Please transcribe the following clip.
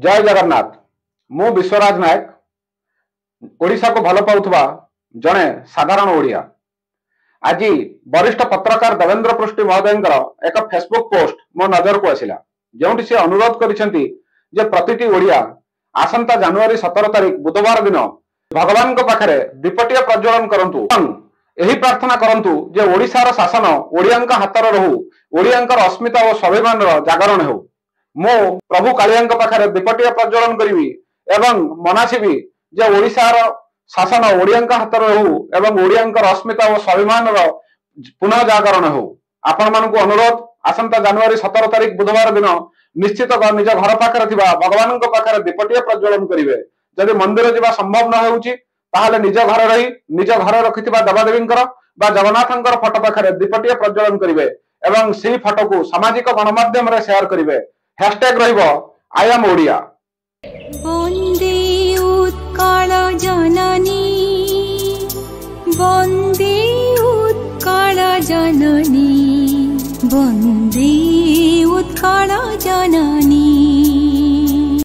जय जगन्नाथ। मु विश्वराज नायक ओडिशा को भल पाउथबा जड़े साधारण ओडिया। आज वरिष्ठ पत्रकार देवेंद्र पृष्टि महोदय एक फेसबुक पोस्ट मो नजर को आसिला जो सी अनुरोध करिसेंती जे प्रतिटी ओडिया आसंता जनवरी 17 तारिख बुधवार दिन भगवान को पाखरे दीपटिया प्रज्वलन करंतु। यही प्रार्थना करंतु जे ओडिशार शासन ओडियांका हातर रहू, ओडियांकर अस्मिता और स्वाभिमान जागरण हो। मो प्रभु कालिया पाखरे दीपटिया प्रज्वलन करी एवं मनासीबी जे ओडिशार शासन ओडियांका हातर रहू एवं ओडियांकर अस्मिता और स्वाभिमान पुनः जागरण हो। आपण मानकु अनुरोध आसंता जनवरी 17 तारिख बुधवार दिन निश्चित निज घर पाखरे थिबा भगवान पाखरे दीपटिया प्रज्वलन करिवे। जदि मंदिर जावा संभव न होउची ताहले निज घर रही निज घर रखिथिबा देवादेवींकर बा जगन्नाथंकर फोटो पाखरे दीपटिया प्रज्वलन करिवे एवं सेही फोटो को सामाजिक गणमाध्यम रे शेयर करिवे। हैशटैग रहिबो I am Odia. Vande Utkal Janani, Vande Utkal Janani, Vande Utkal Janani.